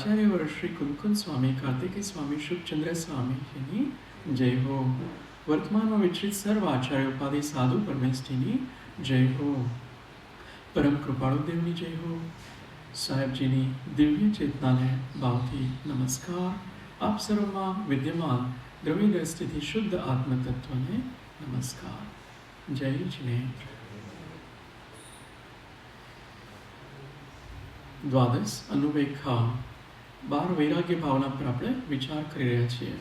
આચાર્યવર શ્રી કુંકુન સ્વામી કાર્તિકેય સ્વામી શુભચંદ્ર સ્વામીજીની જય હો. વર્તમાનમાં વિચરિત સર્વ આચાર્ય ઉપાધિ સાધુ પરમેષ્ઠીની જય હો. પરમ કૃપાળુ દેવની જય હો. સાહેબજીની દિવ્ય ચેતનાને ભાવથી નમસ્કાર. આપ સર્વમાં વિદ્યમાન દ્રવ્ય દ્રષ્ટિથી શુદ્ધ આત્મતત્વને નમસ્કાર. જય જિનેન્દ્ર. દ્વાદશ અનુવેખા 12 વૈરાગ્ય ભાવના પર આપણે વિચાર કરી રહ્યા છીએ.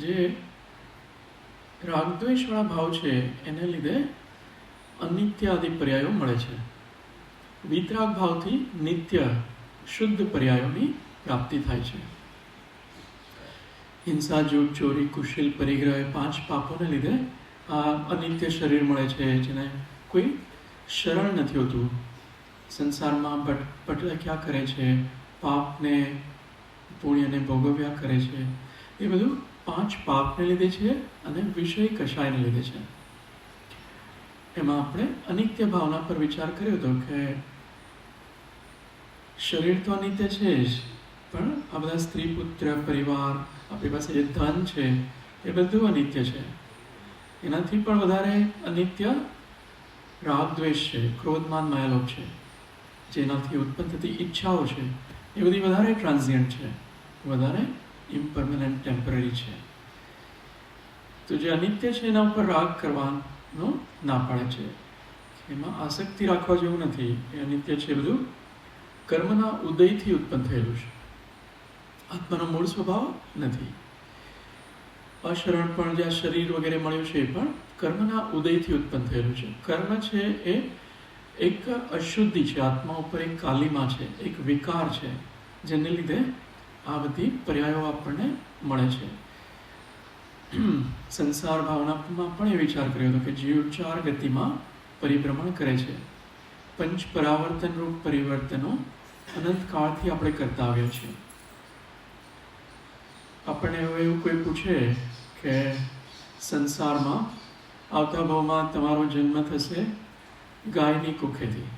જે રાગદ્વેષવાળા ભાવ છે એને લીધે અનિત્ય આદિ પર્યાયો મળે છે. વિતરાગ ભાવથી નિત્ય શુદ્ધ પર્યાયોની પ્રાપ્તિ થાય છે. હિંસા, જૂઠ, ચોરી, કુશલ, પરિગ્રહ 5 પાપોને લીધે આ અનિત્ય શરીર મળે છે, જેને કોઈ શરણ નથી હોતું. સંસારમાં ભટક્યા કરે છે, પાપને પુણ્યને ભોગવ્યા કરે છે. એ બધું 5 પાપને લીધે છે અને વિષય કષાયને લીધે છે. એમાં આપણે અનિત્ય ભાવના પર વિચાર કર્યો હતો કે શરીર તો અનિત્ય છે જ, પણ આ બધા સ્ત્રી, પુત્ર, પરિવાર, આપણી પાસે જે ધન છે એ બધું અનિત્ય છે. એનાથી પણ વધારે અનિત્ય રાગ દ્વેષ છે, ક્રોધમાન માયાલોભ છે. જેનાથી ઉત્પન્ન થતી ઈચ્છાઓ છે એ બધી વધારે ટ્રાન્ઝિયન્ટ છે, વધારે ઇમ્પર્મનન્ટ, ટેમ્પરરી છે. તો જે અનિત્ય છે એના ઉપર રાગ કરવાનો ના પાડે છે. એમાં આસક્તિ રાખવા જેવું નથી. એ અનિત્ય છે બધું કર્મના ઉદયથી ઉત્પન્ન થયેલું છે. આત્માનો મૂળ સ્વભાવ નથી. અશરણ પણ જે શરીર વગેરે મળ્યું છે એ પણ કર્મના ઉદયથી ઉત્પન્ન થયેલું છે. કર્મ છે એ એક અશુદ્ધિ છે, આત્મા ઉપર એક કાલીમા છે, એક વિકાર છે, જેને લીધે આ બધી પર્યાયો આપણને મળે છે. સંસાર ભાવનામાં પણ એ વિચાર કર્યો હતો કે જીવ 4 ગતિમાં પરિભ્રમણ કરે છે. પંચ પરાવર્તન રૂપ પરિવર્તનો અનંત કાળથી આપણે કરતા આવ્યા છીએ. આપણને હવે એવું કોઈ પૂછે કે સંસારમાં આવતા ભાવમાં તમારો જન્મ થશે ગાયની કુખેથી,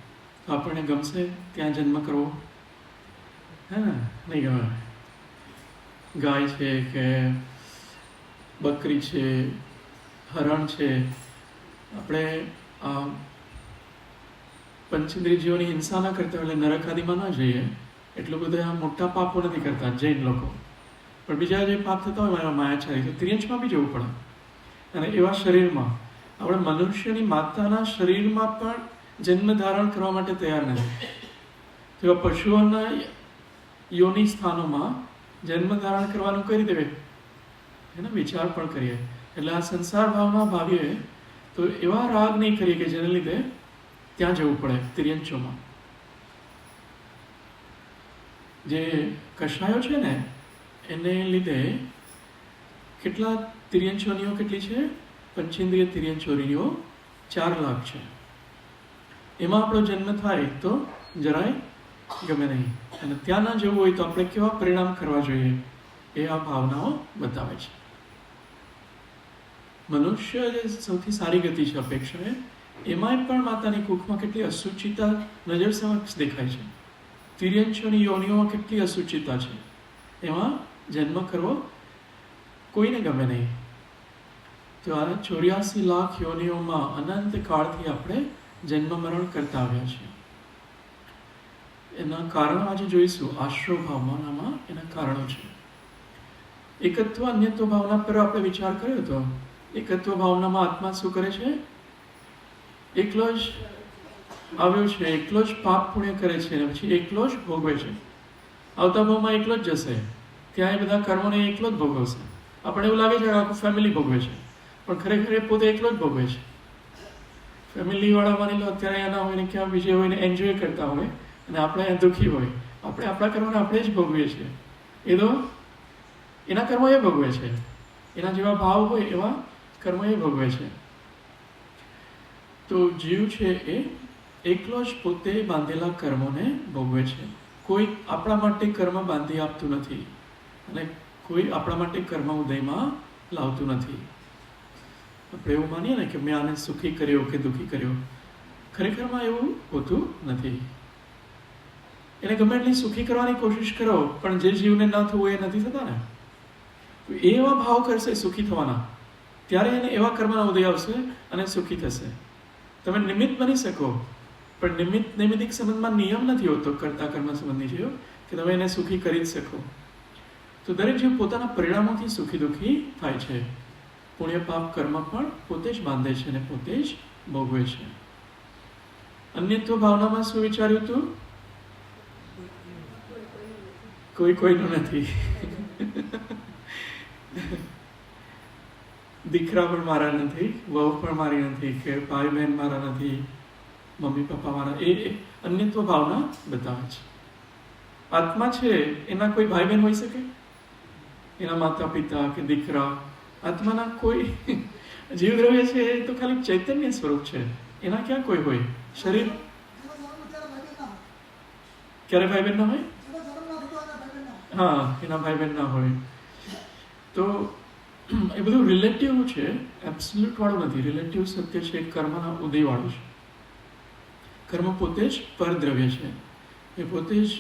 તો આપણને ગમશે ત્યાં જન્મ કરવો? હે ને? નહીં ગમે. ગાય છે કે બકરી છે, હરણ છે, આપણે આ પંચેન્દ્રિયોની હિંસા ના કરતા એટલે નરક આદિમાં ના જઈએ. એટલું બધું આ મોટા પાપો નથી કરતા જૈન લોકો, પણ બીજા જે પાપ થતા હોય માયાચારી, તો ત્રિયંશમાં બી જવું પડે. અને એવા શરીરમાં આપણે મનુષ્યની માતાના શરીરમાં પણ જન્મ ધારણ કરવા માટે તૈયાર નથી. તેવા પશુઓના યોનિ સ્થાનોમાં જન્મ ધારણ કરવાનું કરી દેવે એનો વિચાર પણ કરીએ. એટલે આ સંસાર ભાવના ભાવીએ તો એવા રાગ નહીં કરીએ કે જેને લીધે ત્યાં જવું પડે ત્રિયંશોમાં. જે કષાયો છે ને એને લીધે કેટલા તિર્યંશોનીઓ કેટલી છે? પંચેન્દ્રિય તિર્યંશોનીઓ 4 લાખ છે. એમાં આપણો જન્મ થાય તો જરાય ગમે નહીં. અને ત્યાં ના જવું હોય તો આપણે કેવા પરિણામ કરવા જોઈએ એ આ ભાવનાઓ બતાવે છે. મનુષ્ય જે સૌથી સારી ગતિ છે અપેક્ષાએ, એમાંય પણ માતાની કુખમાં કેટલી અસુચિતા નજર સમક્ષ દેખાય છે. તિર્યંશોની યોનિઓમાં કેટલી અસુચિતા છે. એમાં જન્મ કરવો કોઈને ગમે નહીં. તો આ 84 લાખ યોનિઓમાં અનંત કાળથી આપણે જન્મ મરણ કરતા આવ્યા છીએ. એના કારણો આજે જોઈશું. આશ્રવ ભાવનામાં એના કારણો છે. એકત્વ અન્યત્વ ભાવના પર આપણે વિચાર કર્યો હતો. એકત્વ ભાવનામાં આત્મા શું કરે છે? એકલો જ આવ્યો છે, એકલો જ પાપ પુણ્ય કરે છે, અને પછી એકલો જ ભોગવે છે. આવતા ભાવમાં એકલો જ જશે, ત્યાં એ બધા કર્મોને એકલો જ ભોગવશે. આપણને એવું લાગે છે કે આખું ફેમિલી ભોગવે છે, પણ ખરેખર એ પોતે એકલો જ ભોગવે છે. ફેમિલીવાળા માની લો અત્યારે એના હોય ને ક્યાં બીજે હોય ને એન્જોય કરતા હોય, અને આપણે અહીંયા દુઃખી હોય. આપણે આપણા કર્મોને આપણે જ ભોગવીએ છીએ. એ તો એના કર્મો એ ભોગવે છે. એના જેવા ભાવ હોય એવા કર્મો એ ભોગવે છે. તો જીવ છે એ એકલો જ પોતે બાંધેલા કર્મોને ભોગવે છે. કોઈ આપણા માટે કર્મ બાંધી આપતું નથી, અને કોઈ આપણા માટે કર્મ ઉદયમાં લાવતું નથી. આપણે એવું માનીએ ને કે મેં આને સુખી કર્યો કે દુઃખી કર્યો. ખરેખરમાં એવું હોતું નથી. એને ગમે એટલી સુખી કરવાની કોશિશ કરો પણ જે જીવને ન થવું એ નથી થતા ને. તો એવા ભાવ કરશે સુખી થવાના, ત્યારે એને એવા કર્મના ઉદય આવશે અને સુખી થશે. તમે નિમિત્ત બની શકો, પણ નૈમિતિક સંબંધમાં નિયમ નથી હોતો કરતા કર્મ સંબંધી જીવ કે તમે એને સુખી કરી જ શકો. તો દરેક જીવ પોતાના પરિણામોથી સુખી દુઃખી થાય છે. પુણ્ય પાપ કર્મ પણ પોતે જ બાંધે છે અને પોતે જ ભોગવે છે. અન્યત્વ ભાવનામાં શું વિચાર્યું હતું? કોઈ કોઈનું નથી. દીકરા પણ મારા નથી, વહુ પણ મારી નથી, કે ભાઈ બહેન મારા નથી, મમ્મી પપ્પા મારા. એ અન્યત્વ ભાવના બતાવે છે. આત્મા છે એના કોઈ ભાઈ બહેન હોઈ શકે? એના માતા પિતા કે દીકરા? આત્માના કોઈ જીવદ્રવ્ય છે એ તો ખાલી ચૈતન્ય સ્વરૂપ છે, એના ક્યાં કોઈ હોય? શરીર ક્યારે ભાઈ બહેન ના હોય? હા, એના ભાઈ બહેન ના હોય. તો એ બધું રિલેટિવ છે, એબ્સોલ્યુટ વાળું નથી. રિલેટિવ સત્ય છે, કર્મના ઉદય વાળું છે. કર્મ પોતે જ પરદ્રવ્ય છે, એ પોતે જ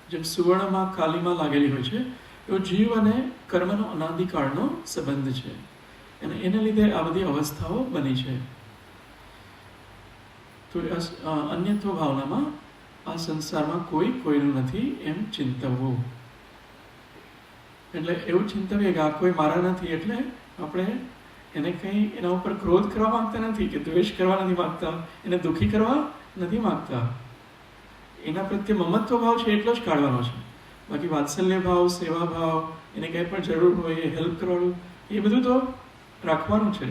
જેમ સુવર્ણમાં કાલીમાં લાગેલી હોય છે એવો જીવ અને કર્મનો અનાદિકાળનો સંબંધ છે, અને એને લીધે આ બધી અવસ્થાઓ બની છે. તો અન્યત્વ ભાવનામાં આ સંસારમાં કોઈ કોઈનું નથી એમ ચિંતવવું. એટલે એવું ચિંતવીએ કે આ કોઈ મારા નથી, એટલે આપણે એને કંઈ એના ઉપર ક્રોધ કરવા માંગતા નથી કે દ્વેષ કરવા નથી માંગતા, એને દુઃખી કરવા નથી માંગતા. એના પ્રત્યે મમત્વ ભાવ છે એટલો જ કાઢવાનો છે. બાકી વાત્સલ્ય ભાવ, સેવા ભાવ, એને કંઈ પણ જરૂર હોય એ હેલ્પ કરવાનું, એ બધું તો રાખવાનું છે,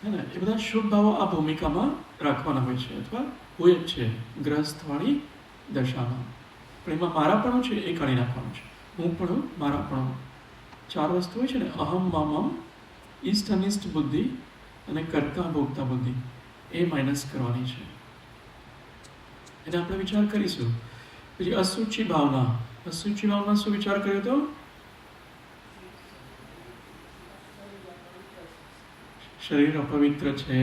હે ને. એ બધા શુભ ભાવો આ ભૂમિકામાં રાખવાના હોય છે, અથવા હોય જ છે ગ્રહસ્થવાળી દશામાં. પણ એમાં મારાપણું છે એ કાઢી નાખવાનું છે. હું પણ મારાપણું. 4 વસ્તુ હોય છે ને, અહમ મમમ, ઈષ્ટ અનિષ્ટ બુદ્ધિ અને કર્તા ભોગતા બુદ્ધિ, એ માઇનસ કરવાની છે. એને આપણે વિચાર કરીશું. પછી અસુચિ ભાવના. અસુચિ ભાવના શું વિચાર કર્યો હતો? શરીર અપવિત્ર છે,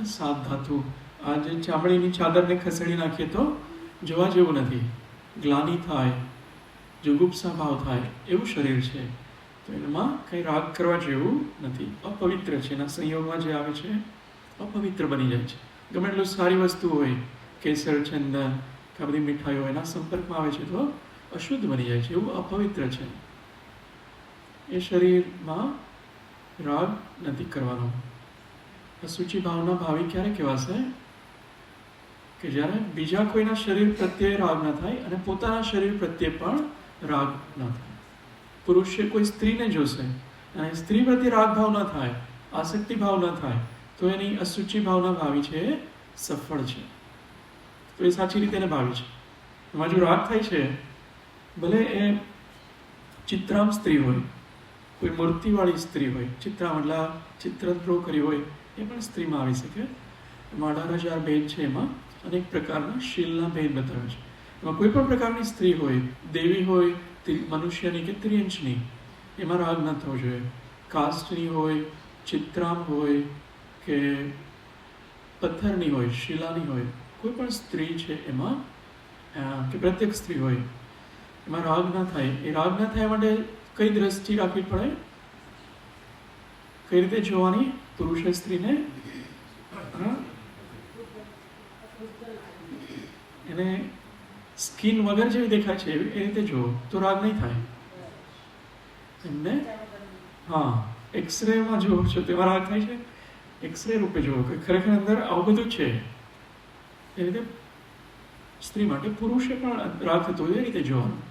7 ધાતુ. આ જે ચામડીની ચાદરને ખસેડી નાખીએ તો જોવા જેવું નથી, ગ્લાનિ થાય, જુગુપ્સા ભાવ થાય, એવું શરીર છે. તો એમાં કંઈ રાગ કરવા જેવું નથી, અપવિત્ર છે. એના સંયોગમાં જે આવે છે અપવિત્ર બની જાય છે. ગમે એટલું સારી વસ્તુ હોય, કેસર, ચંદન, આ બધી મીઠાઈઓ એના સંપર્કમાં આવે છે તો અશુદ્ધ બની જાય છે, એવું અપવિત્ર છે. એ શરીરમાં રાગ નથી કરવાનો. અસુચિ ભાવના ભાવી ક્યારે કહેવાશે? કે જ્યારે બીજા કોઈના શરીર પ્રત્યે રાગ ન થાય અને પોતાના શરીર પ્રત્યે પણ રાગ ન થાય. પુરુષે કોઈ સ્ત્રીને જોશે અને સ્ત્રી પ્રત્યે રાગ ભાવ ન થાય, આસક્તિ ભાવ ન થાય, તો એની અસુચિ ભાવના ભાવી છે એ સફળ છે. તો એ સાચી રીતે એને ભાવી છે. એમાં જો રાગ થાય છે, ભલે એ ચિત્રામ સ્ત્રી હોય, કોઈ મૂર્તિવાળી સ્ત્રી હોય, ચિત્રામ એટલે ચિત્ર ડ્રો કરી હોય, એ પણ સ્ત્રીમાં આવી શકે. એમાં 18,000 ભેદ છે, એમાં અનેક પ્રકારના શીલના ભેદ બતાવે છે. એમાં કોઈ પણ પ્રકારની સ્ત્રી હોય, દેવી હોય, મનુષ્યની કે ત્રિઅંશની, એમાં રાગ ન થવો જોઈએ. કાસ્ટની હોય, ચિત્રામ હોય કે પથ્થરની હોય, શિલાની હોય, કોઈ પણ સ્ત્રી છે એમાં, કે પ્રત્યેક સ્ત્રી હોય, એમાં રાગ ન થાય. એ રાગ ન થાય માટે કઈ દ્રષ્ટિ રાખવી પડે? કઈ રીતે જોવાની પુરુષે સ્ત્રીને? એને સ્કિન વગર જેવી દેખાય છે એ રીતે જુઓ તો રાગ નહીં થાય. એમને એક્સરેમાં જુઓ છો તેમાં રાગ થાય છે. એક્સરે રૂપે જુઓ કે ખરેખર અંદર આવું બધું છે. એ રીતે સ્ત્રી માટે પુરુષે પણ રાગ થતો હોય એ રીતે જોવાનું,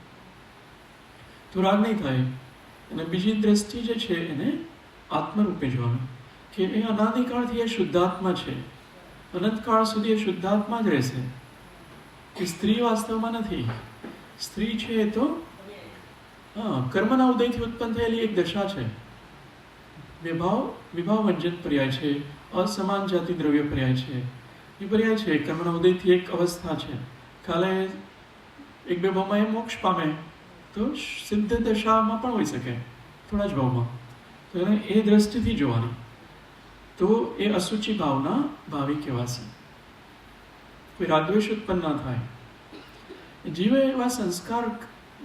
તો રાગ નહીં થાય. અને બીજી દ્રષ્ટિ જે છે એને આત્મરૂપે જોવાનું, કે એ અનાદિકાળથી એ શુદ્ધાત્મા છે, અનંતકાળ સુધી એ શુદ્ધાત્મા જ રહેશે. એ સ્ત્રી વાસ્તવમાં નથી. સ્ત્રી છે એ તો કર્મના ઉદયથી ઉત્પન્ન થયેલી એક દશા છે. વિભાવ વંજન પર્યાય છે, અસમાન જાતિ દ્રવ્ય પર્યાય છે. એ પર્યાય છે, કર્મના ઉદયથી એક અવસ્થા છે. કાલે 1-2 ભાવમાં એ મોક્ષ પામે તો સિદ્ધ દશામાં પણ હોઈ શકે, થોડા જ ભાવમાં. તો એને એ દ્રષ્ટિથી જોવાની, તો એ અસુચિ ભાવના ભાવી કહેવાશે. તો રાગદ્વેષ ઉત્પન્ન ન થાય. જીવે એવા સંસ્કાર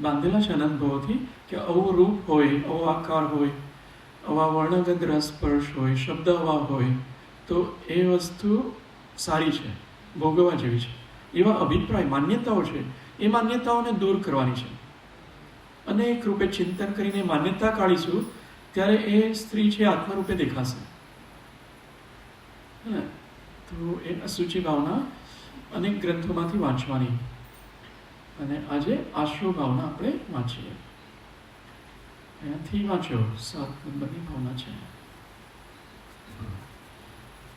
બાંધેલા છે અનંતભાવથી કે આવું રૂપ હોય, આવો આકાર હોય, આવા વર્ણગંધ રસસ્પર્શ હોય, શબ્દ આવા હોય, તો એ વસ્તુ સારી છે, ભોગવવા જેવી છે. એવા અભિપ્રાય, માન્યતાઓ છે, એ માન્યતાઓને દૂર કરવાની છે. અનેક રૂપે ચિંતન કરીને માન્યતા કાઢીશું ત્યારે એ સ્ત્રી છે આત્મરૂપે દેખાશે. તો એ અસુચિ ભાવના અનેક ગ્રંથોમાંથી વાંચવાની. અને આજે આશ્રવ ભાવના આપણે વાંચીએ. એનાથી વાંચ્યો 7 નંબરની ભાવના છે.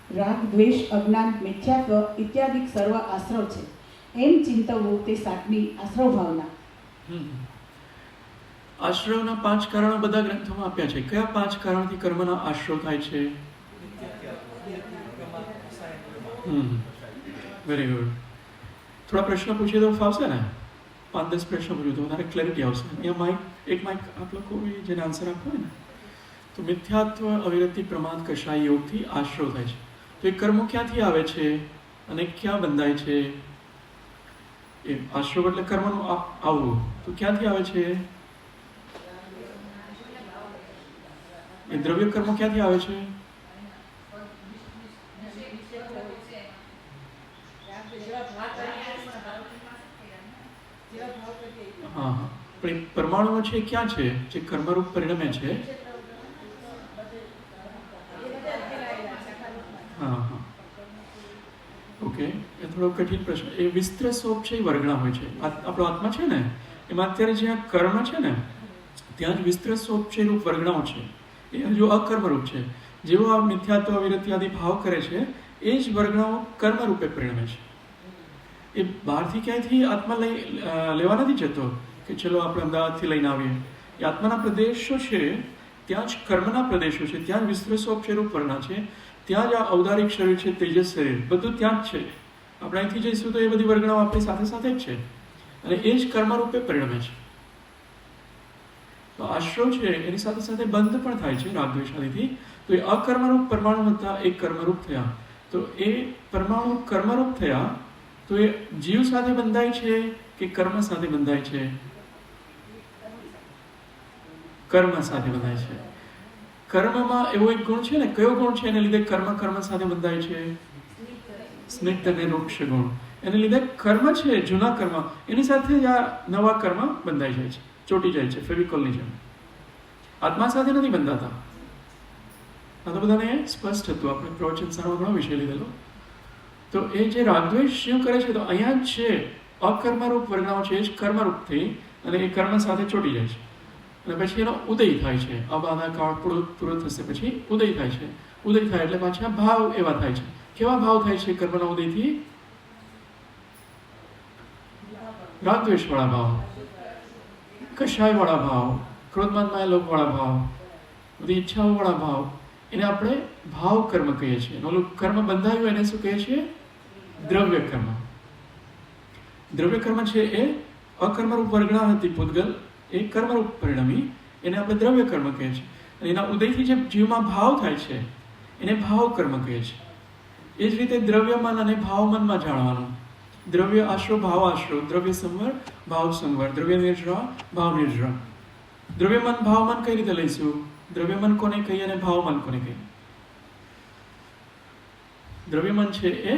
રાગ, દ્વેષ, અજ્ઞાન, મિથ્યાત્વ ઇત્યાદિ સર્વ આશ્રવ છે એમ ચિંતવવું તે 7મી આશ્રવ ભાવના. આશ્રવના 5 કારણો બધા ગ્રંથોમાં આપ્યા છે. કયા 5 કારણથી કર્મના આશ્રવ થાય છે? Very good. થોડા પ્રશ્ન પૂછીએ તો ફાવશે ને? 5-10 પ્રશ્ન પૂછ્યું તો વધારે ક્લેરિટી આવશે. અહીંયા એક માઇક આપ લોકો જેને આન્સર આપવો હોય ને. તો મિથ્યાત્વ, અવિરતિ, પ્રમાદ, કષાય યોગથી આશ્રવ થાય છે. તો એ કર્મો ક્યાંથી આવે છે અને ક્યાં બંધાય છે? એ આશ્રવ એટલે કર્મનું આવવું. તો ક્યાંથી આવે છે? એ દ્રવ્ય કર્મો ક્યાંથી આવે છે? હા, પણ પરમાણુઓ છે ક્યાં છે જે કર્મરૂપ પરિણમે છે? હા, ઓકે. એ થોડો કઠિન પ્રશ્ન. એ વિસ્તૃત સ્વરૂપ છે એ વર્ગણા હોય છે. આપણો આત્મા છે ને, એમાં અત્યારે જ્યાં કર્મ છે ને ત્યાં જ વિસ્તૃત સ્વરૂપ છે રૂપ વર્ગણાઓ છે. એ હજુ અકર્મરૂપ છે. જેવો આ મિથ્યાત્વ, અવિરતિ આદિ ભાવ કરે છે એ જ વર્ગણાઓ કર્મરૂપે પરિણમે છે. એ બહારથી ક્યાંયથી આત્મા લેવા નથી જતો કે ચલો આપણે અમદાવાદથી લઈને આવીએ. એ આત્માના પ્રદેશો છે, ત્યાં જ કર્મના પ્રદેશો છે, ત્યાં જ વિસ્તૃત સ્વરૂપ છે રૂપ વર્ગણા છે, ત્યાં જ આ ઔદારિક શરીર છે, તેજસ શરીર, બધું ત્યાં જ છે. આપણે અહીંથી જઈશું તો એ બધી વર્ગણાઓ આપણી સાથે સાથે જ છે અને એ જ કર્મરૂપે પરિણમે છે. તો આશ્રવ છે એની સાથે સાથે બંધ પણ થાય છે રાગદ્વેષાદિથી. તો એ અકર્મરૂપ પરમાણુ હતા એ કર્મરૂપ થયા. તો એ પરમાણુ કર્મરૂપ થયા તો એ જીવ સાથે બંધાય છે કે કર્મ સાથે બંધાય છે? કર્મ સાથે બંધાય છે. કર્મમાં એવો એક ગુણ છે ને, કયો ગુણ છે એને લીધે કર્મ સાથે બંધાય છે? સ્નિગ્ધ અને રૂક્ષ ગુણ. એને લીધે કર્મ છે, જૂના કર્મ, એની સાથે જ આ નવા કર્મ બંધાઈ જાય છે, ચોટી જાય છે ફેવિકોલની જેમ. આત્મા સાથે નથી બંધાતા. આ તો બધાને સ્પષ્ટ હતું. આપણે પ્રવચન સારો ઘણો વિષય લીધેલો. તો એ જે રાગદ્વેષ શું કરે છે, તો અહીંયા જ છે અકર્મરૂપ વર્ગણાઓ છે, એ જ કર્મરૂપ થઈ અને એ કર્મ સાથે ચોટી જાય છે અને પછી એનો ઉદય થાય છે. અબાધા કાળ પૂરો થશે પછી ઉદય થાય છે. ઉદય થાય એટલે પાછા ભાવ એવા થાય છે. કેવા ભાવ થાય છે કર્મના ઉદયથી? રાગદ્વેષ વાળા ભાવ, કષાય વાળા ભાવ, ક્રોધમાન માયા લોભ વાળા ભાવ, બધી ઈચ્છાઓ વાળા ભાવ, એને આપણે ભાવ કર્મ કહીએ છીએ. ઓલું કર્મ બંધાયું એને શું કહીએ છીએ? દ્રવ્ય કર્મ. દ્રવ્ય કર્મ છે એ અકર્મરૂપ વર્ગણા હતી પૂતગલ, એ કર્મરૂપ પરિણમી, એને આપણે દ્રવ્ય કર્મ કહીએ છીએ. અને એના ઉદયથી જે જીવમાં ભાવ થાય છે એને ભાવ કર્મ કહીએ છીએ. એ જ રીતે દ્રવ્યમન અને ભાવમનમાં જાણવાનું. દ્રવ્ય આશ્રવ, ભાવ આશ્રવ, દ્રવ્ય સંવર, ભાવ સંવર, દ્રવ્ય નિર્જરા, ભાવ નિર્જરા. દ્રવ્યમન ભાવમન કઈ રીતે લઈશું? દ્રવ્યમન કોને કહીએ અને ભાવમન કોને કહીએ? દ્રવ્યમન છે એ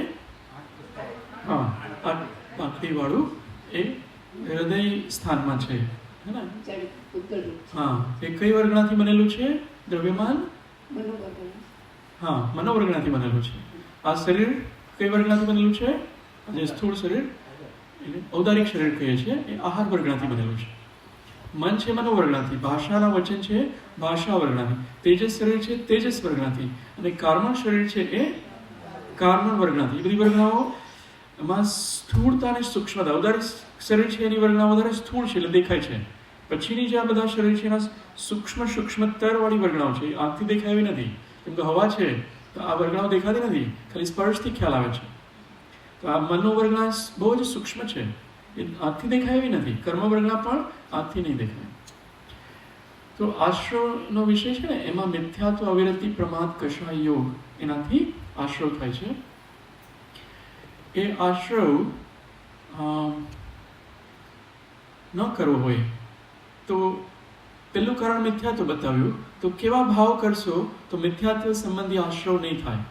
પાંખડી વાળું એ હૃદય સ્થાનમાં છે, હે ને? હા, એ કઈ વર્ગણાથી બનેલું છે દ્રવ્યમાન? હા, મનોવર્ગણાથી બનેલું છે. આ શરીર કઈ વર્ગણાથી બનેલું છે? જે સ્થૂળ શરીર એટલે ઔદારિક શરીર કહીએ છીએ, એ આહાર વર્ગણાથી બનેલું છે. મન છે મનોવર્ગણાથી, ભાષાના વચન છે ભાષા વર્ગણાથી, તેજસ શરીર છે તેજસ વર્ગણાથી, અને કાર્મણ શરીર છે એ કાર્મણ વર્ગણાથી. એ બધી વર્ગણાઓ એમાં સ્થૂળતા અને સૂક્ષ્મતા, ઔદારિક શરીર છે એની વર્ગણા વધારે સ્થૂળ છે એટલે દેખાય છે. પછીની જે આ બધા શરીર છે એના સૂક્ષ્મતર વાળી વર્ગણાઓ છે, આંખથી દેખાય એવી નથી. કેમ કે હવા છે તો આ વર્ગણાઓ દેખાતી નથી, ખાલી સ્પર્શથી ખ્યાલ આવે છે. તો આ મનોવર્ગણા બહુ જ સૂક્ષ્મ છે, એ આંખથી દેખાય એવી નથી. કર્મવર્ગણા પણ આંખથી નહીં દેખાય. તો આશ્રવનો વિષય છે ને, એમાં મિથ્યાત્વ, અવિરતિ, પ્રમાદ, કષાય યોગ, એનાથી આશ્રવ થાય છે. એ આશ્રવ ન કરવો હોય તો પેલું કારણ મિથ્યાત્વ બતાવ્યું, તો કેવા ભાવ કરશો તો મિથ્યાત્વ સંબંધી આશ્રવ નહીં થાય.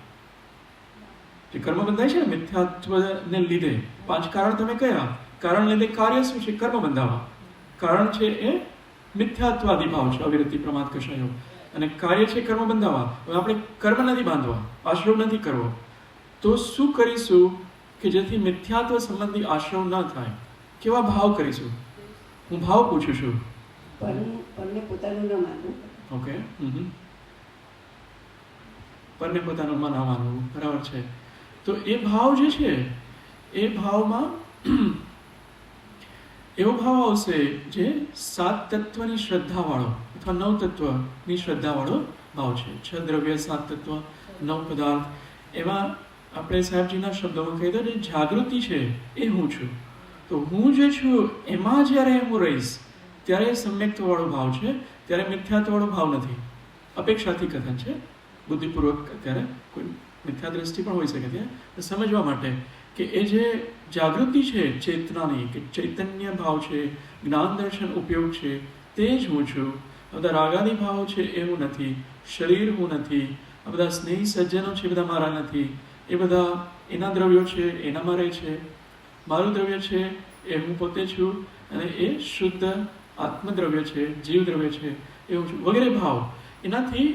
જે કર્મ બંધાય છે ને મિથ્યાત્વને લીધે, 5 કારણ તમે કયા, કારણ લીધે કાર્ય શું છે? કર્મ બંધાવા. કારણ છે એ મિથ્યાત્વાદી ભાવ છે, અવિરતિ પ્રમાદ કષાયો, અને કાર્ય છે કર્મ બંધાવા. હવે આપણે કર્મ નથી બાંધવા, આશ્રવ નથી કરવો, તો શું કરીશું કે જેથી મિથ્યાત્વ સંબંધી આશ્રવ ન થાય? કેવા ભાવ કરીશું? હું ભાવ પૂછું છું. પરને પોતાનું ન માનવું. ઓકે, પરને પોતાનું ન માનવું, બરાબર છે. તો એ ભાવ જે છે એ ભાવમાં એવો ભાવ આવશે જે 7 તત્વની શ્રદ્ધાવાળો અથવા 9 તત્વની શ્રદ્ધાવાળો ભાવ છે. 6 દ્રવ્ય, 7 તત્વ, 9 પદાર્થ. એમાં આપણે સાહેબજીના શબ્દોમાં કહી દો, જે જાગૃતિ છે એ હું છું. તો હું જે છું એમાં જ્યારે હું રહીશ ત્યારે સમ્યક્તવાળો ભાવ છે, ત્યારે મિથ્યાત્વવાળો ભાવ નથી. અપેક્ષાથી કથન છે, બુદ્ધિપૂર્વક અત્યારે કોઈ મિથ્યા દ્રષ્ટિ પણ હોઈ શકે ત્યાં સમજવા માટે કે એ જે જાગૃતિ છે ચેતનાની, કે ચૈતન્ય ભાવ છે, જ્ઞાન દર્શન ઉપયોગ છે, તે જ હું છું. આ બધા રાગાદી ભાવો છે એ હું નથી, શરીર હું નથી, આ બધા સ્નેહી સજ્જનો છે બધા મારા નથી, એ બધા એના દ્રવ્યો છે, એનામાં રહે છે, મારું દ્રવ્ય છે એ હું પોતે છું, અને એ શુદ્ધ આત્મદ્રવ્ય છે, જીવ દ્રવ્ય છે એ હું છું, વગેરે ભાવ. એનાથી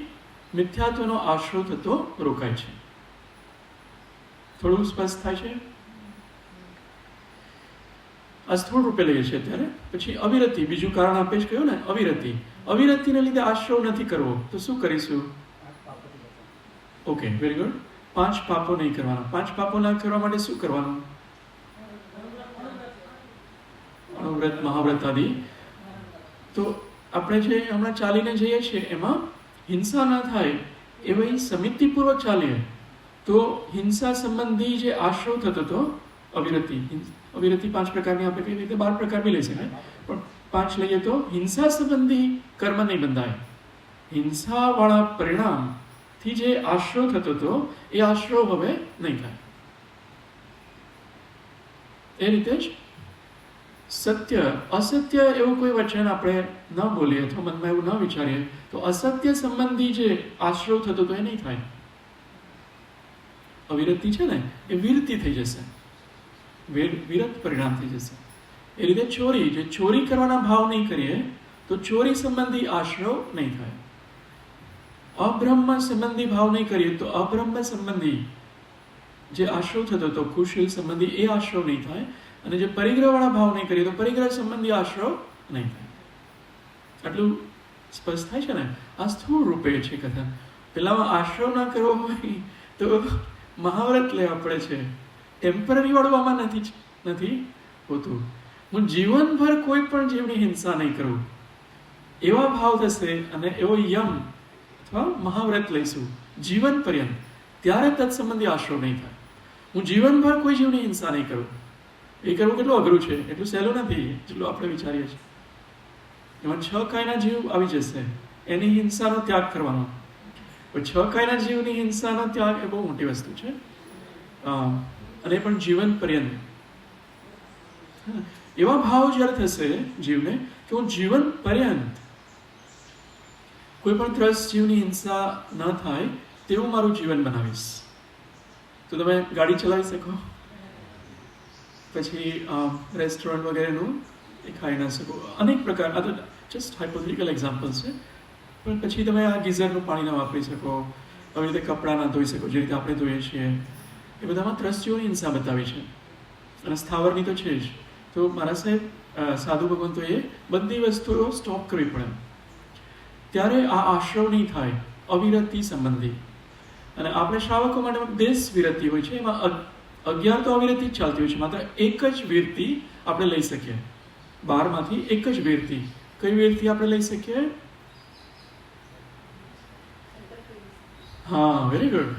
મિથ્યાત્વનો આશ્રવ થતો રોકાય છે. થોડું સ્પષ્ટ થાય છે? આ સ્થૂળ રૂપે લઈએ છીએ અત્યારે. પછી અવિરતિ, બીજું કારણ આપે જ કહ્યું ને, અવિરતિ. અવિરતિને લીધે આશ્રવ નથી કરવો, તો શું કરીશું? Okay, very good. 5 પાપો નહીં કરવાના. 5 પાપો ના કરવા માટે શું કરવાનું? અણુવ્રત, મહાવ્રત આદિ. તો આપણે જે હમણાં ચાલીને જઈએ છીએ એમાં હિંસા ના થાય એવી સમિતિપૂર્વક ચાલીએ તો હિંસા સંબંધી જે આશ્રવ થતો હતો અવિરતિ. અવિરતિ 5 પ્રકારની આપણે કઈ રીતે 12 પ્રકાર બી લઈ શકાય, પણ 5 લઈએ તો હિંસા સંબંધી કર્મ નહીં બંધાય. હિંસાવાળા પરિણામથી જે આશ્રવ થતો હતો એ આશ્રવ હવે નહીં થાય. એ રીતે જ સત્ય અસત્ય એવું કોઈ વચન આપણે ન બોલીએ અથવા મનમાં એવું ન વિચારીએ તો અસત્ય સંબંધી જે આશ્રવ થતો હતો એ નહીં થાય. અવિરતિ છે ને એ વીરતિ થઈ જશે, વિરત પરિણામ થઈ જશે. એ રીતે ચોરી, જે ચોરી કરવાના ભાવ નહીં કરીએ તો ચોરી સંબંધી આશ્રવ નહીં થાય. અબ્રહ્મ સંબંધી ભાવ નહીં કરીએ તો અબ્રહ્મ સંબંધી જે આશ્રવ થતો હતો કુશીલ સંબંધી એ આશ્રવ નહીં થાય. અને જે પરિગ્રહવાળા ભાવ નહીં કરીએ તો પરિગ્રહ સંબંધી આશ્રવ નહીં થાય. આટલું સ્પષ્ટ થાય છે ને? આ સ્થૂળ રૂપે છે કથન. પેલામાં આશ્રવ ના કરવો હોય તો મહાવ્રત લેવા પડે છે. ટેમ્પરરી વાળું આમાં નથી હોતું. હું જીવનભર કોઈ પણ જીવની હિંસા નહીં કરું એવા ભાવ થશે અને એવો યમ અથવા મહાવ્રત લઈશું જીવન પર્યંત, ત્યારે તત્સંબંધી આશ્રવ નહીં થાય. હું જીવનભર કોઈ જીવની હિંસા નહીં કરું. એ કરવું કેટલું અઘરું છે, એટલું સહેલું નથી જેટલું આપણે વિચારીએ છીએ. એમાં 6 કાયના જીવ આવી જશે, એની હિંસાનો ત્યાગ કરવાનો. 6 કાયના જીવની હિંસાનો ત્યાગ એ બહુ મોટી વસ્તુ છે, અને પણ જીવન પર્યંત. એવા ભાવ જ્યારે થશે જીવને કે હું જીવન પર્યંત કોઈ પણ ત્રસ્ત જીવની હિંસા ન થાય તેવું મારું જીવન બનાવીશ. તો તમે ગાડી ચલાવી શકો, પછી રેસ્ટોરન્ટ વગેરેનું એ ખાઈ ના શકો, અનેક પ્રકાર. આ તો જસ્ટ હાઇપોથેટિકલ એક્ઝામ્પલ્સ છે. પણ પછી તમે આ ગીઝરનું પાણી ના વાપરી શકો, આવી રીતે કપડાં ના ધોઈ શકો જે રીતે આપણે ધોઈએ છીએ. એ બધામાં ત્રસ્તીઓની હિંસા બતાવી છે, અને સ્થાવરની તો છે જ. તો મારા સાહેબ સાધુ ભગવંતોએ બધી વસ્તુઓ સ્ટોપ કરવી પડે, ત્યારે આ આશ્રવ નહીં થાય અવિરતિ સંબંધી. અને આપણે શ્રાવકો માટે દેશ વિરતિ હોય છે, એમાં 11 તો અવિરતિ જ ચાલતી હોય છે. માત્ર એક જ વીરતિ આપણે લઈ શકીએ, 12 માંથી એક જ વીરતિ. કઈ વીરતિ આપણે લઈ શકીએ? હા, વેરી ગુડ.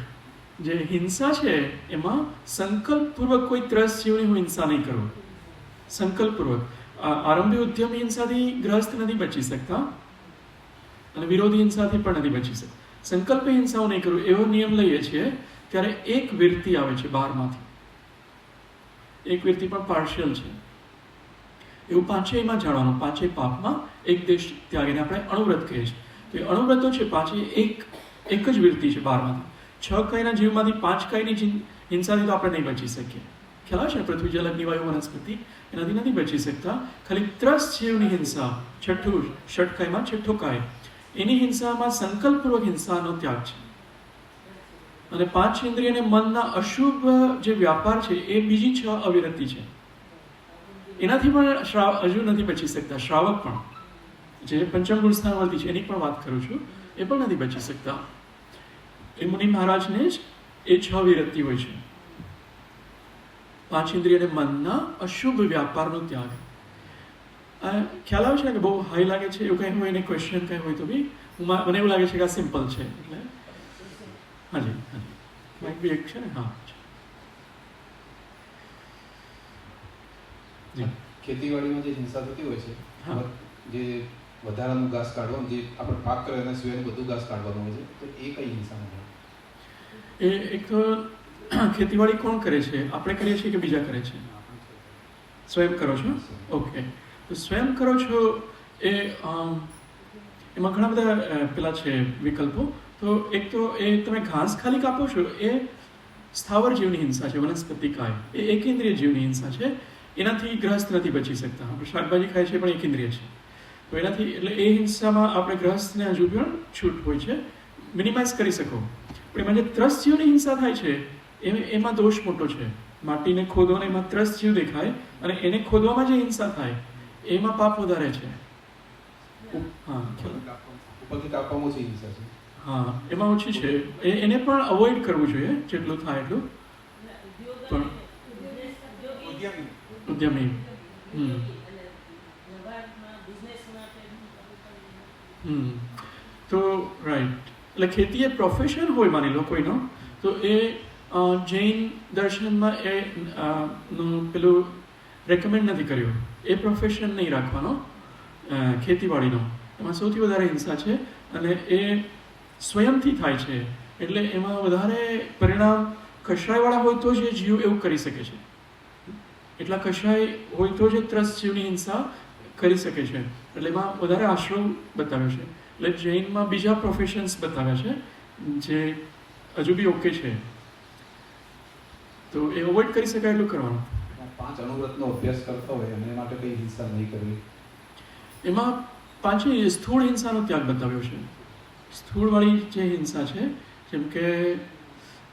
જે હિંસા છે એમાં સંકલ્પપૂર્વક કોઈ ત્રસ્ત જીવની હું હિંસા નહીં કરું. સંકલ્પપૂર્વક. આરંભી ઉદ્યમી હિંસાથી ગ્રસ્ત નથી બચી શકતા, અને વિરોધી હિંસાથી પણ નથી બચી શકતા. સંકલ્પે હિંસાઓ નહીં કરું એવો નિયમ લઈએ છીએ ત્યારે એક વીરતિ આવે છે 12 માંથી. એક વૃત્તિ પણ પાર્શિયલ છે. એવું પાંચેયમાં જાણવાનું. પાંચેય પાપમાં એક દેશ ત્યાગીને આપણે અણુવ્રત કહીએ છીએ. તો એ અણુવ્રતો છે પાંચેય એક જ વૃત્તિ છે 12માંથી. 6 કાયના જીવમાંથી 5 કાયની હિંસાથી તો આપણે નહીં બચી શકીએ. ખ્યાલ આવે છે? પૃથ્વી, જલ, અગ્નિ, વાયુ, વનસ્પતિ એનાથી નથી બચી શકતા. ખાલી ત્રસ્ત જીવની હિંસા, છઠ્ઠું ષટકાયમાં છઠ્ઠો કાય, એની હિંસામાં સંકલ્પપૂર્વક હિંસાનો ત્યાગ છે. અને 5 ઇન્દ્રિય અને મનના અશુભ જે વ્યાપાર છે એ બીજી 6 અવિરતિ છે. એનાથી પણ હજુ નથી બચી શકતા. શ્રાવક પણ જે પંચમ ગુણ સ્થાનવર્તી છે એની પણ વાત કરું છું, એ પણ નથી બચી શકતા. એ મુનિ મહારાજને જ એ 6 વિરતિ હોય છે. 5 ઇન્દ્રિય અને મનના અશુભ વ્યાપારનો ત્યાગ. ખ્યાલ આવે છે કે બહુ હાઈ લાગે છે એવું કંઈ હોય એને ક્વેશ્ચન કંઈ હોય તો બી મને એવું લાગે છે કે આ સિમ્પલ છે. એટલે હાજી માઇક બી એક છે ને. હા, ખેતીવાડીમાં જે હિંસા થતી હોય છે, જે વધારાનું ઘાસ કાઢવાનું, જે આપણે પાક કરે એના સિવાયનું બધું ઘાસ કાઢવાનું હોય છે, તો એ કઈ હિંસા નથી? એ એક તો ખેતીવાડી કોણ કરે છે? આપણે કરીએ છીએ કે બીજા કરે છે? સ્વયં કરો છો? ઓકે. તો સ્વયં કરો છો એ એમાં ઘણા બધા પેલા છે વિકલ્પો. તો એક તો એ તમે ઘાસ ખાલી કાપો છો એ સ્થાવર જીવની હિંસા છે, વનસ્પતિ કાય. એ એકેન્દ્રિય જીવની હિંસા છે. એનાથી ગ્રસ્ત નથી બચી શકતા. આપણે શાકભાજી ખાય છે પણ એકેન્દ્રિય છે. તો એનાથી એટલે એ હિંસામાં આપણે ગ્રહસ્થને હજુ પણ છૂટ હોય છે, મિનિમાઇઝ કરી શકો. પણ એમાં જે ત્રસ્ત જીવની હિંસા થાય છે એમાં દોષ મોટો છે. માટીને ખોદો ને એમાં ત્રસ્ત જીવ દેખાય અને એને ખોદવામાં જે હિંસા થાય એમાં પાપ વધારે છે. હા, ઉપરથી કાપવામાં ઓછી હિંસા છે. હા, એમાં ઓછી છે. એને પણ અવોઇડ કરવું જોઈએ જેટલું થાય એટલું. પણ ઉદ્યમી તો રાઈટ. એટલે ખેતી એ પ્રોફેશન હોય માની લો કોઈનો, તો એ જૈન દર્શનમાં એ નું પેલું રેકમેન્ડ નથી કર્યું. એ પ્રોફેશન નહીં રાખવાનો ખેતીવાડીનો. એમાં સૌથી વધારે હિંસા છે અને એ સ્વયંથી થાય છે. એટલે એમાં વધારે પરિણામ કષાયવાળા હોય તો જ એ જીવ એવું કરી શકે છે. એટલા કષાય હોય તો જ ત્રસ્ત જીવની હિંસા કરી શકે છે. એટલે એમાં વધારે આશ્રમ બતાવ્યો છે. એટલે જૈનમાં બીજા પ્રોફેશન્સ બતાવ્યા છે જે હજુ બી ઓકે છે. તો એ અવોઇડ કરી શકાય એટલું કરવાનું. 5 અણુવ્રતનો અભ્યાસ કરતા હોય અને એ માટે કઈ હિંસા નહીં કરવી? એમાં પાંચે સ્થૂળ હિંસાનો ત્યાગ બતાવ્યો છે. સ્થૂળવાળી જે હિંસા છે, જેમ કે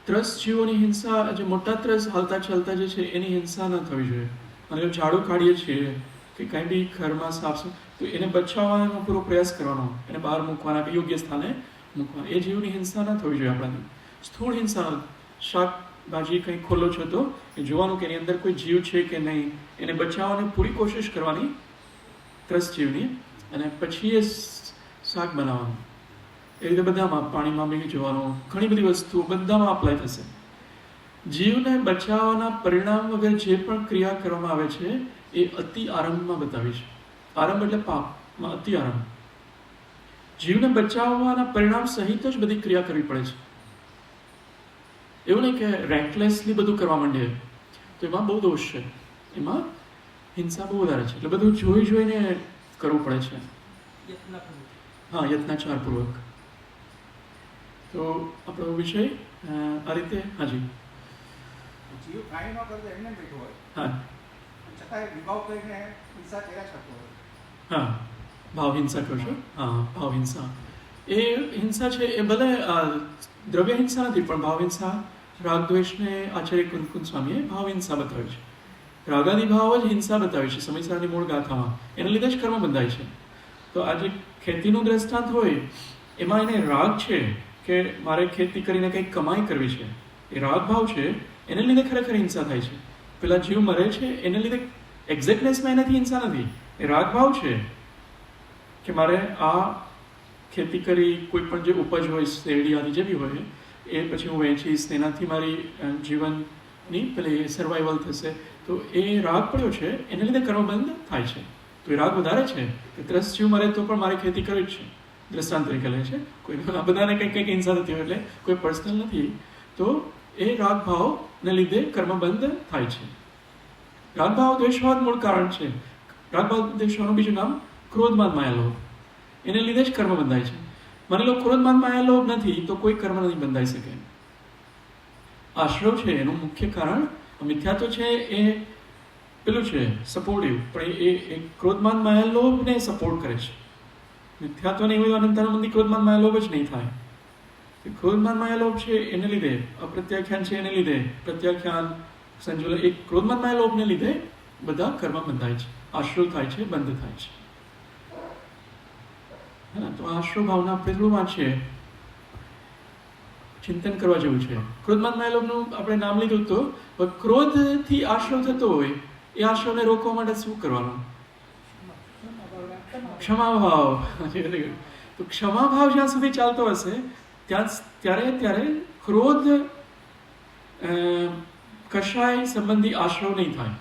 ત્રસ્ત જીવોની હિંસા, જે મોટા ત્રસ્ત હાલતા ચાલતા જે છે એની હિંસા ન થવી જોઈએ. અને ઝાડુ કાઢીએ છીએ કે કાંઈ બી ઘરમાં સાફ તો એને બચાવવાનો પૂરો પ્રયાસ કરવાનો, એને બહાર મૂકવાના કે યોગ્ય સ્થાને મૂકવાના. એ જીવની હિંસા ન થવી જોઈએ આપણાથી. સ્થૂળ હિંસા, શાકભાજી કંઈ ખોલો છો તો એ જોવાનું કે એની અંદર કોઈ જીવ છે કે નહીં, એને બચાવવાની પૂરી કોશિશ કરવાની ત્રસ્ત જીવની, અને પછી એ શાક બનાવવાનું. એ રીતે બધામાં, પાણીમાં બી જોવાનું, ઘણી બધી વસ્તુઓ બધામાં અપ્લાય થશે. જીવને બચાવવાના પરિણામ વગર જે પણ ક્રિયા કરવામાં આવે છે એ અતિ આરંભમાં બતાવી છે. આરંભ એટલે પાપમાં અતિ આરંભ. જીવને બચાવવાના પરિણામ સહિત જ બધી ક્રિયા કરવી પડે છે. એવું નહીં કે રેકલેસલી બધું કરવા માંડીએ તો એમાં બહુ દોષ છે. એમાં હિંસા બહુ વધારે છે. એટલે બધું જોઈને કરવું પડે છે. હા, યત્નાચારપૂર્વક. તો આપણો વિષય આ રીતે. હાજી, જીવ કાંઈ ન કરતો એમને બેઠો હોય, હા, છતાંય વિભાવ કરીને હિંસા કર્યા કરતો હોય. હા, ભાવ હિંસા કહો છો? હા, ભાવ હિંસા. એ હિંસા છે એ ભલે દ્રવ્ય હિંસા નથી, પણ ભાવ હિંસા, રાગ દ્વેષને આચાર્ય કુંકુન સ્વામીએ ભાવ હિંસા બતાવી છે. રાગાદી ભાવ જ હિંસા બતાવી છે સમયસારની મૂળ ગાથામાં. એના લીધે જ કર્મ બંધાય છે. તો આજે ખેતીનું દ્રષ્ટાંત હોય એમાં એને રાગ છે કે મારે ખેતી કરીને કંઈક કમાઈ કરવી છે, એ રાગ ભાવ છે, એને લીધે ખરેખર હિંસા થાય છે. પેલા જીવ મરે છે એને લીધે એક્ઝેક્ટનેસમાં એનાથી હિંસા નથી, એ રાગ ભાવ છે કે મારે આ ખેતી કરી કોઈ પણ જે ઉપજ હોય, શેરડી આદિ જે બી હોય, એ પછી હું વેચીશ, એનાથી મારી જીવનની પેલી સર્વાઈવલ થશે. તો એ રાગ પડ્યો છે, એને લીધે કર્મબંધ થાય છે. તો એ રાગ વધારે છે કે ત્રસ્ત જીવ મરે તો પણ મારે ખેતી કરવી જ છે, દ્રષ્ટાંત તરીકે લે છે. કોઈ બધાને કંઈક હિંસા થતી હોય એટલે કોઈ પર્સનલ નથી. તો એ રાગ ભાવને લીધે કર્મબંધ થાય છે. રાગભાવ દ્વેષભાવ મૂળ કારણ છે. રાગભાવ દ્વેષનું બીજું નામ ક્રોધમાન માયાલોભ. એને લીધે જ કર્મ બંધાય છે. માની લો ક્રોધમાન માયાલોભ નથી તો કોઈ કર્મ નહીં બંધાઈ શકે. આશ્રવ છે એનું મુખ્ય કારણ મિથ્યાત્વ છે એ પેલું છે સપોર્ટિવ, પણ એ ક્રોધમાન માયાલોભને સપોર્ટ કરે છે. મિથ્યાત્વ નહીં હોય અનંતાનુબંધી ક્રોધમાન માયાલોભ જ નહીં થાય. ક્રોધમાન માયાલોભ છે એને લીધે, અપ્રત્યાખ્યાન છે એને લીધે, પ્રત્યાખ્યાન સંજોલન, એક ક્રોધમાન માયાલોભને લીધે બધા કર્મ બંધાય છે, આશ્રવ થાય છે, બંધ થાય છે. તો આશ્રવ ભાવના પેલું વાંચીએ, ચિંતન કરવા જેવું છે. ક્રોધમાન માયાલોભનું આપણે નામ લીધું તો ક્રોધથી આશ્રવ થતો હોય એ આશ્રવને રોકવા માટે શું કરવાનું? ક્ષમાભાવ. તો ક્ષમાભાવ જ્યાં સુધી ચાલતો હશે ત્યારે ક્રોધ કષાય સંબંધી આશ્રવ નહીં થાય.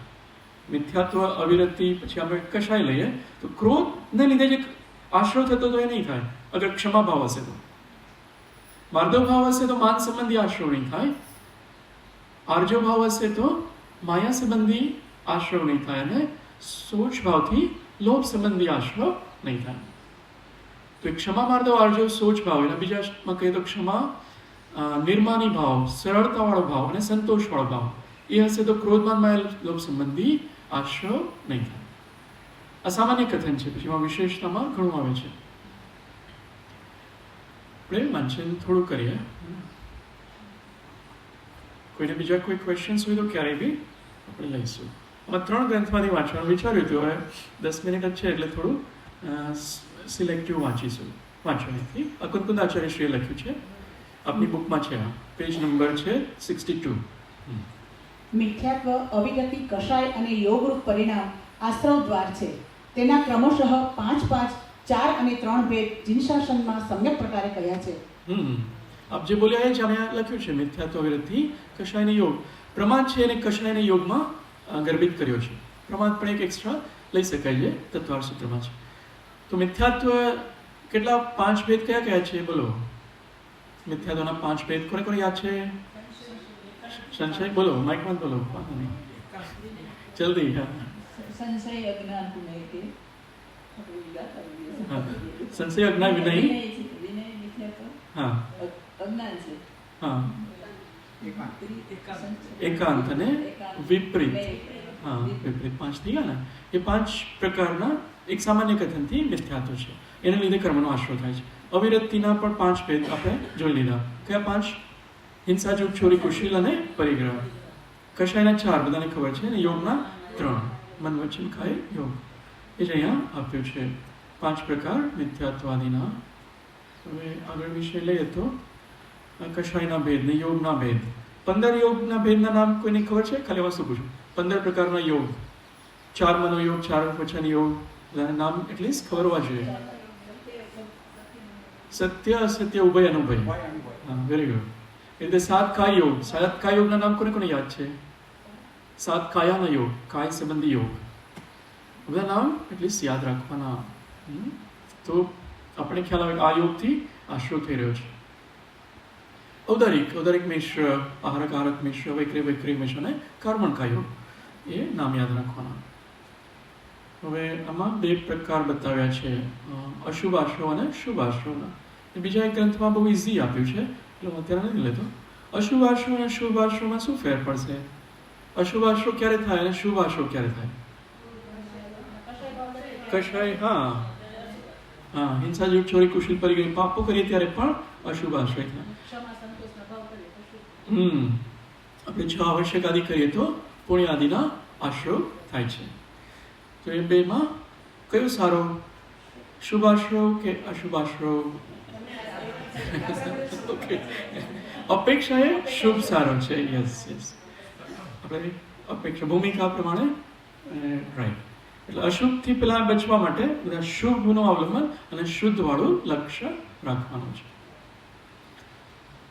મિથ્યાત્વ, અવિરતિ, પછી આપણે કષાય લઈએ તો ક્રોધને લીધે જે આશ્રવ થતો તો એ નહીં થાય અગર ક્ષમાભાવ હશે તો. માર્દવ ભાવ હશે તો માન સંબંધી આશ્રવ નહીં થાય. આર્જો ભાવ હશે તો માયા સંબંધી આશ્રવ નહીં થાય, અને સોચ ભાવથી લોભ સંબંધી આશ્રવ નહીં થાય. તો ક્ષમા માર્દવ આર્જો સોચ ભાવ, એના બીજામાં કહીએ તો ક્ષમા નિર્માની ભાવ, સરળતાવાળો ભાવ અને સંતોષવાળો ભાવ એ હશે તો ક્રોધમાન માયા લોભ સંબંધી આશ્રવ નહીં થાય. અસામાન્ય કથન છે, પછી એમાં વિશેષતામાં ઘણું આવે છે. આપણે વાંચન થોડું કરીએ. કોઈને બીજા કોઈ ક્વેશ્ચન્સ હોય તો ક્યારેય બી આપણે લઈશું. આમાં 3 ગ્રંથમાંથી વાંચવાનું વિચાર્યું હતું. હવે 10 મિનિટ જ છે એટલે થોડું સિલેક્ટિવ વાંચીશું. વાંચવાથી અકુંતકુંદ આચાર્યશ્રીએ લખ્યું છે, આપની બુકમાં છે, આ પેજ નંબર છે 62. મિથ્યાત્વ, અવિરતિ, કષાય અને યોગરૂપ પરિણામ આશ્રવ દ્વાર છે. તેના ક્રમશઃ 5, 5, 4 અને 3 ભેદ જીનશાસનમાં સમ્યક પ્રકારે કહ્યા છે. આપ જે બોલ્યા એ જ અહીંયા લખ્યું છે. મિથ્યાત્વ, અવિરતિ, કષાય અને યોગ. પ્રમાદ છે એને કષાય અને યોગમાં ગર્ભિત કર્યો છે. પ્રમાદ પણ એક એક્સ્ટ્રા લઈ શકાય છે, તત્વાર સૂત્રમાં છે. તો મિથ્યાત્વ કેટલા 5 ભેદ કયા કયા છે બોલો? મિથ્યાત્વના 5 ભેદ કોને કોને યાદ છે? સંશય બોલો, માઇકમાં બોલો, જલ્દી. સંશય અજ્ઞાન પુનઃ કે સંશય અજ્ઞાન વિનય. હા, અજ્ઞાન છે. હા, એકાંત અને વિપરીત. હા, વિપરીત 5 થઈ ગયા ને. એ 5 પ્રકારના એક સામાન્ય કથનથી મિથ્યાત્વ છે, એને લીધે કર્મનો આશ્રય થાય છે. અવિરતિના પણ 5 ભેદ આપણે જોઈ લીધા. કયા 5? હિંસા, જૂઠ, ચોરી, કુશીલ અને પરિગ્રહ. કષાયના 4 બધાને ખબર છે, અને યોગના 3, મન, વચન, કાય, યોગ. એ જ અહીંયા આપ્યું છે 5 પ્રકાર મિથ્યાત્વાદીના. હવે આગળ વિષય લઈએ તો કષાયના ભેદ ને યોગના ભેદ. 15 યોગના ભેદના નામ કોઈને ખબર છે? ખાલી વસ્તુ પૂછું. 15 પ્રકારના યોગ, 4 મનોયોગ, 4 વચન યોગ, બધાના નામ એટલીસ્ટ ખબર હોવા જોઈએ. સત્ય, અસત્ય, ઉભય, અનુભય. હા, વેરી ગુડ. એટલે 7 કાય યોગ. 7 કાય યોગના નામ કોને કોને યાદ છે? 7 કાયાના યોગ, કાય સંબંધી યોગ. બધા નામ એટલીસ્ટ યાદ રાખવાના. તો આપણે ખ્યાલ આવે આ યોગથી આશ્રય થઈ રહ્યો છે. ઔદારિક મિશ્ર, આહારક મિશ્ર, વૈક્રિય મિશ્ર અને કર્મણકા યોગ, એ નામ યાદ રાખવાના. હવે આમાં 2 પ્રકાર બતાવ્યા છે, અશુભ આશ્રવ અને શુભ આશ્રવના. બીજા એક ગ્રંથમાં બહુ ઇઝી આપ્યું છે એટલે હું અત્યારે નથી લેતો. અશુભ આશ્રવ અને શુભ આશ્રવમાં શું ફેર પડશે? અશુભ આશ્રવ ક્યારે થાય અને શુભ આશ્રવ ક્યારે થાય? કષાય, હા હા, હિંસા, જૂઠ, ચોરી, કુશીલ, પરિગ્રહ, પાપો કરીએ ત્યારે પણ અશુભ આશ્રય થાય. આપણે 6 આવશ્યક આદિ કરીએ તો પુણ્ય આદિના આશ્રવ થાય છે. તો એ 2માં કયો સારો? શુભ આશ્રવ કે અશુભ આશ્રવ? અપેક્ષા એ શુભ સારો છે. યસ. આપણે અપેક્ષા ભૂમિકા પ્રમાણે રાઈટ. એટલે અશુભથી પેલા બચવા માટે બધા શુભનું અવલંબન અને શુદ્ધ વાળું લક્ષ્ય રાખવાનું છે.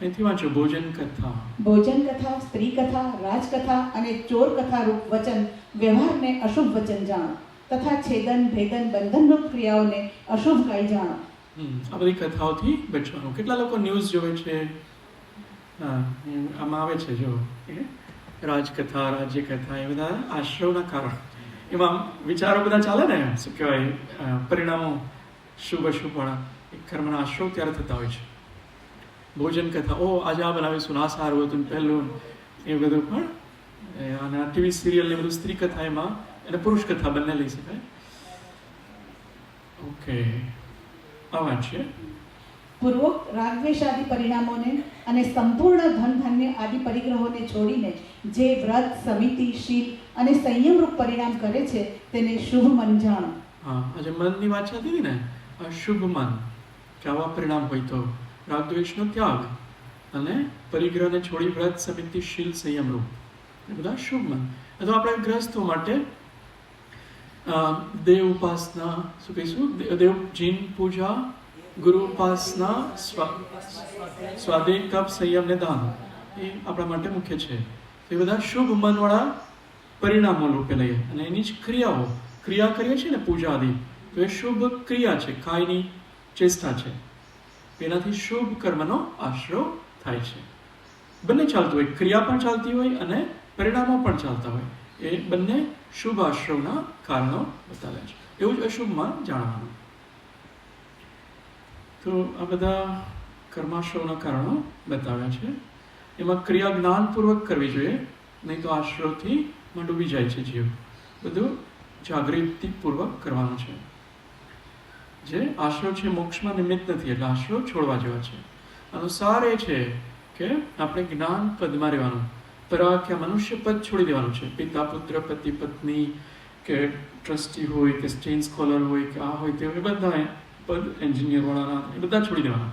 અહીંથી વાંચો. ભોજન કથા. ભોજન કથા, સ્ત્રી કથા, રાજકથા અને ચોર કથા રૂપ વચન વ્યવહારને અશુભ વચન જાણો, તથા છેદન, ભેદન, બંધનરૂપ ક્રિયાઓને અશુભ કાય જાણો. આ બધી કથાઓથી બચવાનું. કેટલા લોકો ન્યૂઝ જોવે છે? હા, આમાં આવે છે જો રાજકથા, રાજ્યકથા એ બધા આશ્રવના કારણ. એમાં વિચારો બધા ચાલે ને, શું કહેવાય, પરિણામો શુભ અશુભવાળા એ કર્મના આશ્રવ ત્યારે થતા હોય છે. ભોજન કથા, ઓ આજે આ બનાવીશું, આ સારું હતું પહેલું, એ બધું પણ. અને ટીવી સિરિયલ ને બધું સ્ત્રી કથા એમાં, અને પુરુષ કથા બંને લઈ શકાય. ઓકે, આ વાત છે. પૂર્વોક્ત રાગદ્વેષ આદિ પરિણામોને અને સંપૂર્ણ ધન ધાન્ય આદિ પરિગ્રહોને છોડીને જે વ્રત, સમિતિ, શીલ અને સંયમરૂપ પરિણામ કરે છે તેને શુભ મન જાણો. હા, આજે મનની વાત ચાલતી હતી ને, આ શુભ મન, કે આવા પરિણામ હોય તો રાગદ્વેષનો ત્યાગ અને પરિગ્રહને છોડી વ્રત, સમિતિ, શીલ, સંયમરૂપ એ બધા શુભ મન. તો આપણે ગ્રહસ્થો માટે દેવ ઉપાસના, શું કહીશું, દેવજીન પૂજા, ગુરુ ઉપાસના, સ્વાધ્યાય, તપ, સંયમ ને દાન એ આપણા માટે મુખ્ય છે. એ બધા શુભ મનવાળા પરિણામો રૂપે લઈએ અને એની જ ક્રિયા કરીએ છીએ ને પૂજા આદિ, તો એ શુભ ક્રિયા છે, કાયની ચેષ્ટા છે. એનાથી શુભ કર્મનો આશ્રવ થાય છે. બંને ચાલતું હોય, ક્રિયા પણ ચાલતી હોય અને પરિણામો પણ ચાલતા હોય. એ બંને શુભ આશ્રવના કારણો બતાવ્યા છે. એવું જ અશુભમાં જાણવાનું. તો આ બધા કર્માશ્રવના કારણો બતાવ્યા છે. એમાં ક્રિયા જ્ઞાનપૂર્વક કરવી જોઈએ, નહીં તો આશ્રવથી ડૂબી જાય છે જીવ. બધું જાગૃતિપૂર્વક કરવાનું છે. જે આશ્રવ છે મોક્ષમાં નિમિત્ત નથી, એટલે આશ્રવ છોડવા જેવા છે. આનો સાર એ છે કે આપણે જ્ઞાન પદમાં રહેવાનું. પરા કે મનુષ્ય પદ છોડી દેવાનું છે. પિતા, પુત્ર, પતિ, પત્ની, કે ટ્રસ્ટી હોય, કે સ્ટેન સ્કોલર હોય, કે આ હોય તે હોય, બધા પદ, એન્જિનિયર વાળાના, એ બધા છોડી દેવાના.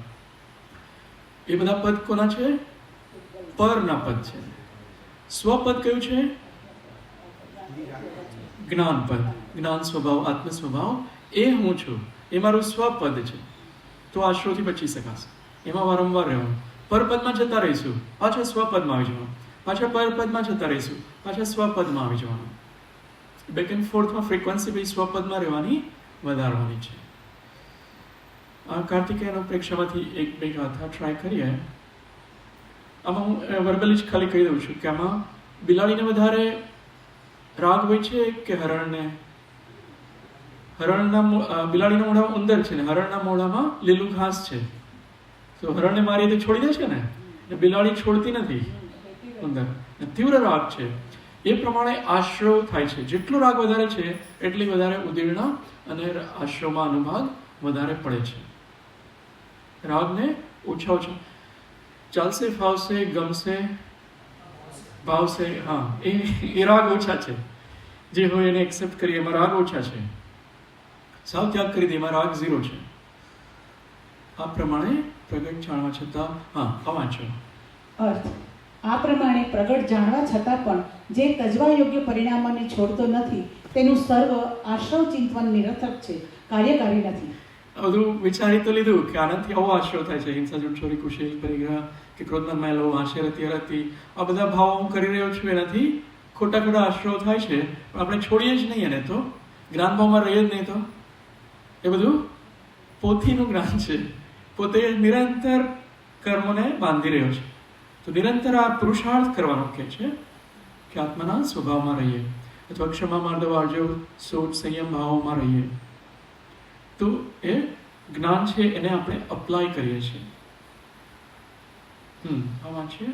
એ બધા પદ કોના છે? પરના પદ છે. સ્વપદ કયું છે? જ્ઞાન પદ. જ્ઞાન સ્વભાવ, આત્મ સ્વભાવ, એ હું છું, એ મારું સ્વપદ છે. તો આશ્રવથી બચી શકાશે. એમાં વારંવાર રહેવાનું. પરપદમાં જતા રહીશું, પાછા સ્વપદમાં આવી જવાનું, પાછા પરપદમાં જતા રહીશું, પાછા સ્વપદમાં આવી જવાનું. બેક એન્ડ ફોર્થમાં ફ્રીક્વન્સી બી સ્વપદમાં રહેવાની વધારવાની છે. આ કાર્તિકેયનો પ્રેક્ષામાંથી એક બે ગાથા ટ્રાય કરીએ. આમાં હું વર્બલી જ ખાલી કહી દઉં છું કે આમાં બિલાડીને વધારે રાગ હોય છે કે હરણને? બિલાડીના મોઢામાં ઉંદર છે ને હરણના મોઢામાં લીલું ઘાસ છે. તો હરણને મારીએ તો છોડી દે છે ને, બિલાડી છોડતી નથી ઉંદર. તીવ્ર રાગ છે. એ પ્રમાણે આશ્રવ થાય છે. જેટલો રાગ વધારે છે એટલી વધારે ઉદીર્ણા અને આશ્રવમાં અનુભાગ વધારે પડે છે. રાગને ઓછા ચાલશે, ફાવશે, ગમશે, ભાવશે, હા, એ રાગ ઓછા છે. જે હોય એને એક્સેપ્ટ કરીએ એમાં રાગ ઓછા છે. સાવ ત્યાગ કરી દે એમાં રાગ 0 છે. આ પ્રમાણે પ્રગટ જાણવા છતાં, હા, વાંચો. અર્થ: આ પ્રમાણે પ્રગટ જાણવા છતાં પણ જે તજવા યોગ્ય પરિણામોને છોડતો નથી તેનું સર્વ આશ્રવ ચિંતન નિરર્થક છે, કાર્યકારી નથી. બધું વિચારી તો લીધું કે આનાથી આવો આશ્રવ થાય છે. હિંસા, જૂઠ, ચોરી, કુશેલ, પરિગ્રહ, કે ક્રોધમાન, મેલો, આશય, રતિ, અરતિ, આ બધા ભાવો હું કરી રહ્યો છું, એનાથી ખોટા આશ્રવ થાય છે. પણ આપણે છોડીએ જ નહીં એને, તો જ્ઞાન ભાવમાં રહીએ જ નહીં. તો એ બધું પોથીનું જ્ઞાન છે. પોતે નિરંતર કર્મોને બાંધી રહ્યો છે. તો નિરંતર આ પુરુષાર્થ કરવાનો કહે છે કે આત્માના સ્વભાવમાં રહીએ, અથવા ક્ષમા, માર્દવ, આર્જવ, સોચ, સંયમ ભાવોમાં રહીએ. તો એ જ્ઞાન છે, એને આપણે અપ્લાય કરીએ છીએ. આમાં છે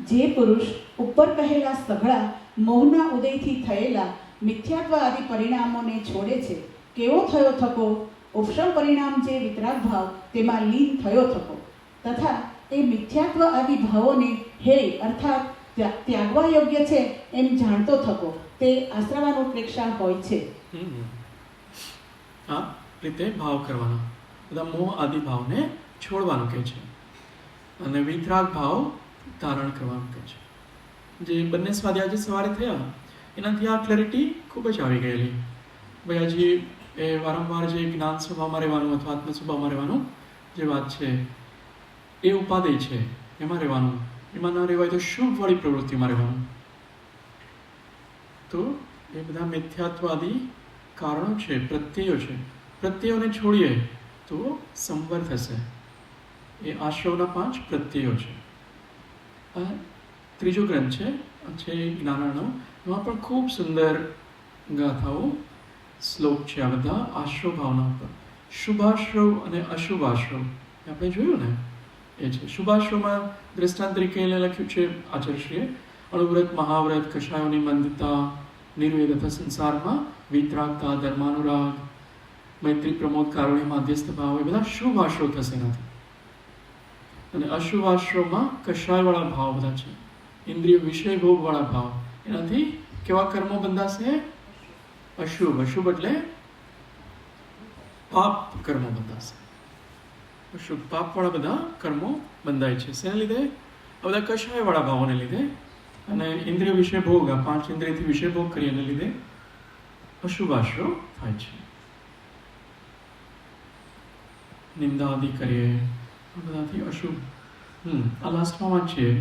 જે પુરુષ ઉપર કહેલા સઘળા મોહના ઉદયથી થયેલા મિથ્યાત્વ આદિ પરિણામોને છોડે છે, કેવો થયો થકો? ઉપશમ પરિણામ જે વિતરાગ ભાવ, તેમાં લીન થયો થકો. તથા એ મિથ્યાત્વ આદિ ભાવોને હે અર્થાત ત્યાગવા યોગ્ય છે એમ જાણતો થકો, તે આશ્રવાનુપ્રેક્ષા હોય છે. આ રીતે ભાવ કરવાનો, બધા મોહ આદિ ભાવને છોડવાનું કહે છે, અને વિતરાગ ભાવ ધારણ કરવાનું કહે છે. જે બંને સ્વાધ્યાય આજે સવારે થયા એનાથી આ ક્લેરિટી ખૂબ જ આવી ગયેલી. ભાઈ હજી એ વારંવાર જે જ્ઞાન સ્વભાવમાં રહેવાનું અથવા આત્મ સ્વભાવમાં રહેવાનું જે વાત છે, એ ઉપાદેય છે, એમાં રહેવાનું. એમાં ન રહેવાય તો શુભવાળી પ્રવૃત્તિમાં રહેવાનું. તો એ બધા મિથ્યાત્વાદી કારણો છે, પ્રત્યયો છે. પ્રત્યયોને છોડીએ તો સંવર થશે. એ આશ્રવના 5 પ્રત્યયો છે. આ ત્રીજો ગ્રંથ છે છે જ્ઞાનાર્ણવ, એમાં પણ ખૂબ સુંદર ગાથાઓ શ્લોક છે આ બધા આશ્રવ ભાવના પર. શુભાશ્રવ અને અશુભાશ્રવ આપણે જોયું ને એ છે. શુભાશ્રવમાં દ્રષ્ટાંત તરીકે એને લખ્યું છે આચાર્યશ્રીએ, અણુવ્રત, મહાવ્રત, કષાયોની મંદતા, નિર્વેદતા સંસારમાં, વિતરાગતા, ધર્માનુરાગ, મૈત્રી, પ્રમોદ, કારુણ્ય, માધ્યસ્થ ભાવ, એ બધા શુભ આશ્રવ થશે એનાથી. અને અશુભ આશ્રવમાં કષાયવાળા ભાવ બધા છે, ઇન્દ્રિય વિષય ભોગવાળા ભાવ, એનાથી કેવા કર્મો બંધાશે? અશુભ. અશુભ એટલે પાપ કર્મો બંધાશે. અશુભ પાપવાળા બધા કર્મો બંધાય છે. શેને લીધે? આ બધા કષાયવાળા ભાવોને લીધે. અને ઇન્દ્રિય વિષય ભોગ, આ 5 ઇન્દ્રિયથી વિષય ભોગ કરીએ એને લીધે અશુભ આશ્રવ થાય છે. નિંદા આદિ કરીએ આ બધાથી અશુભ. આ લાસ્ટમાં વાંચીએ.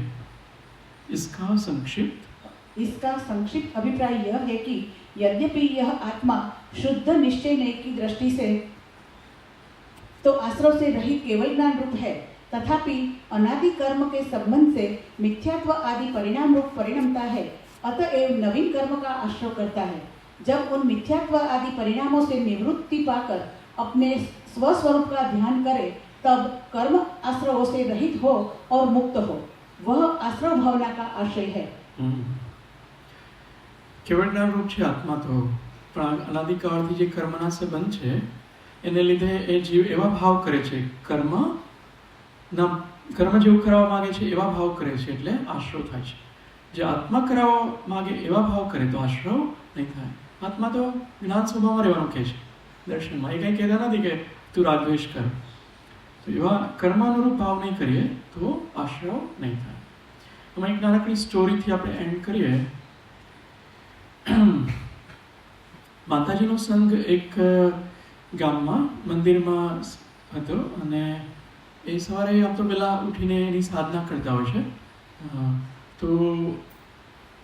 इसका संक्षिप्त इसका संक्षिप्त अभिप्राय यह है कि यद्यपि यह आत्मा शुद्ध निश्चय नय की दृष्टि से तो आश्रव से रहित केवल ज्ञान रूप है, तथापि अनादि कर्म के संबंध से मिथ्यात्व आदि परिणाम रूप परिणमता है, अतएव नवीन कर्म का आश्रय करता है. जब उन मिथ्यात्व आदि परिणामों से निवृत्ति पाकर अपने स्वस्वरूप का ध्यान करे, तब कर्म आश्रवों से रहित हो और मुक्त हो. वह आश्रव भावना का आश्रय है. કેવળ જ્ઞાન રૂપ છે આત્મા તો, પણ અનાદિકાળથી જે કર્મના સંબંધ છે એને લીધે એ જીવ એવા ભાવ કરે છે, કર્મ જેવું કરાવવા માંગે છે એવા ભાવ કરે છે, એટલે આશ્રવ થાય છે. જે આત્મા કરાવવા માંગે એવા ભાવ કરે તો આશ્રવ નહીં થાય. આત્મા તો જ્ઞાન સ્વભાવમાં રહેવાનું કહે છે દર્શનમાં. એ કંઈ કહેતા નથી કે તું રાગદ્વેષ કર. તો એવા કર્માનુરૂપ ભાવ નહીં કરીએ તો આશ્રવ નહીં થાય. આમાં એક નાનકડી સ્ટોરીથી આપણે એન્ડ કરીએ. માતાજીનો સંઘ એક ગામમાં મંદિરમાં હતો અને એ સવારે આમ તો પહેલાં ઉઠીને એની સાધના કરતા હોય છે. તો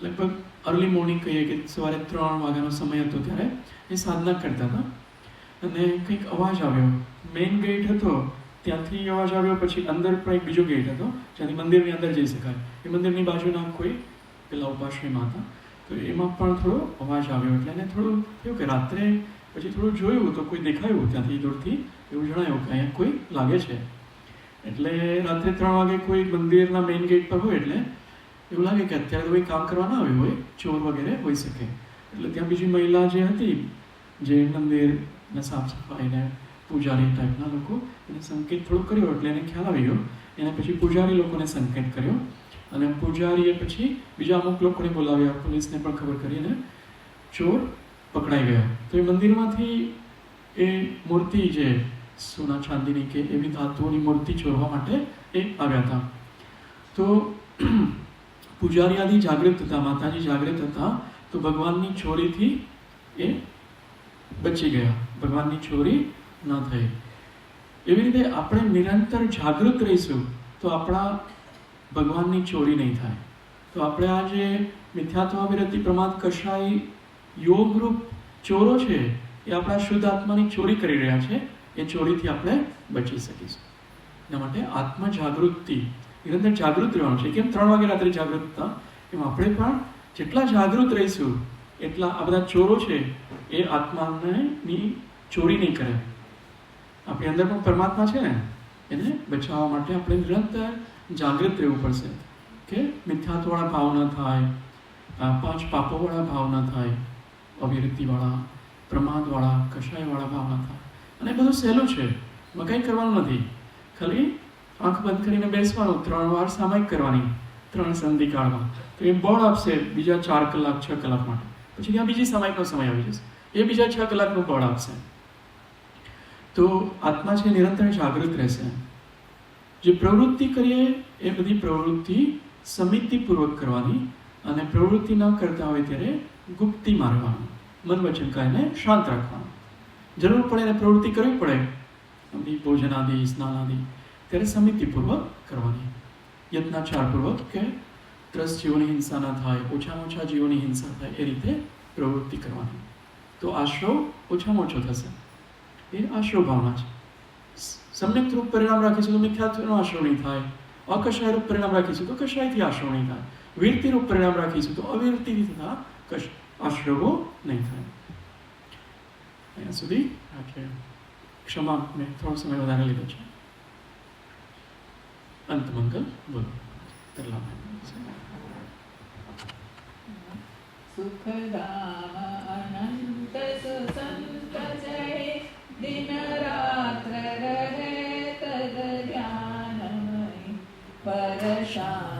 લગભગ અર્લી મોર્નિંગ કહીએ કે સવારે 3 વાગ્યાનો સમય હતો ત્યારે એ સાધના કરતા હતા અને કંઈક અવાજ આવ્યો. મેઇન ગેટ હતો ત્યાંથી અવાજ આવ્યો, પછી અંદર પણ એક બીજો ગેટ હતો જ્યાંથી મંદિરની અંદર જઈ શકાય. એ મંદિરની બાજુના કોઈ પેલા ઉપાશ્રયમાં હતા, તો એમાં પણ થોડો અવાજ આવ્યો. એટલે એને થોડું થયું કે રાત્રે પછી થોડું જોયું તો કોઈ દેખાયું ત્યાંથી દૂરથી, એવું જણાયું કે અહીંયા કોઈ લાગે છે. એટલે રાત્રે 3 વાગે કોઈ મંદિરના મેઇન ગેટ પર હોય એટલે એવું લાગે કે અત્યારે તો કોઈ કામ કરવા ના આવ્યું હોય, ચોર વગેરે હોઈ શકે. એટલે ત્યાં બીજી મહિલા જે હતી, જે મંદિરના સાફ સફાઈને પૂજારી ટાઈપના લોકો, એને સંકેત થોડો કર્યો એટલે એને ખ્યાલ આવી ગયો. એને પછી પૂજારી લોકોને સંકેત કર્યો અને પૂજારીએ પછી બીજા અમુક લોકોને બોલાવ્યા, પોલીસને પણ ખબર કરીને ચોર પકડાઈ ગયા. તો એ મંદિરમાંથી એ મૂર્તિ જે સોના ચાંદીની કે એવી ધાતુઓની મૂર્તિ ચોરવા માટે એ આવ્યા હતા. તો પૂજારી આદિ જાગૃત હતા, માતાજી જાગૃત હતા, તો ભગવાનની ચોરીથી એ બચી ગયા, ભગવાનની ચોરી ન થઈ. એવી રીતે આપણે નિરંતર જાગૃત રહીશું તો આપણા ભગવાનની ચોરી નહીં થાય. તો આપણે આ જે મિથ્યાત્વ, વિરતિ, પ્રમાદ, કષાય, યોગરૂપ ચોરો છે એ આપણા શુદ્ધ આત્માની ચોરી કરી રહ્યા છે. એ ચોરીથી આપણે બચી શકીશું. એના માટે આત્મા જાગૃતિ, નિરંતર જાગૃત રહેવાનું છે. કેમ 3 વાગે રાત્રે જાગૃત હતા, એમ આપણે પણ જેટલા જાગૃત રહીશું એટલા આ બધા ચોરો છે એ આત્માની ચોરી નહીં કરે. આપણી અંદર પણ પરમાત્મા છે ને, એને બચાવવા માટે આપણે નિરંતર જાગૃત રહેવું પડશે કે મિથ્યાત્વવાળા ભાવ ન થાય, 5 પાપોવાળા ભાવ ન થાય, અવિરતિવાળા, પ્રમાદવાળા, કષાયવાળા ભાવ ન થાય. અને એ બધું સહેલું છે, એમાં કંઈ કરવાનું નથી. ખાલી આંખ બંધ કરીને બેસવાનું, 3 વાર સામાયિક કરવાની 3 સંધિકાળમાં. તો એ બળ આપશે બીજા 4 કલાક 6 કલાક માટે. પછી ત્યાં બીજી સામાયિકનો સમય આવી જશે, એ બીજા 6 કલાકનું બળ આપશે. તો આત્મા છે નિરંતર જાગૃત રહેશે. જે પ્રવૃત્તિ કરીએ એ બધી પ્રવૃત્તિ સમિતિપૂર્વક કરવાની, અને પ્રવૃત્તિ ન કરતા હોય ત્યારે ગુપ્તી મારવાનું, મન વચન કાયને શાંત રાખવાનું. જરૂર પડે એને પ્રવૃત્તિ કરવી પડે, બધી ભોજનાદિ, સ્નાનાદિ, ત્યારે સમિતિપૂર્વક કરવાની, યત્નાચારપૂર્વક, કે 10 જીવોની હિંસા ન થાય, ઓછામાં ઓછા જીવોની હિંસા થાય, એ રીતે પ્રવૃત્તિ કરવાની. તો આશ્રવ ઓછામાં ઓછો થશે. એ આશ્રવ ભાવના છે. સમ્યક રૂપ પરિણામ રાખીશું તો મિથ્યાત્વનો આશ્રવ નહીં થાય, અકષાય રૂપ પરિણામ રાખીશું તો કષાયથી આશ્રવ નહીં થાય. વીરતીનું પરિણામ રાખીશું તો અવિરતીથી થતા આશ્રવો નહીં થાય. અહીંયા સુધી રાખીએ. ક્ષમા, મેં થોડો સમય વધારે લીધો છે. અંત મંગલ બોલો. સુખધામ અનંત સુસંત જય દિન રાત્ર રહે તદ ધ્યાનમય પર શાંતિ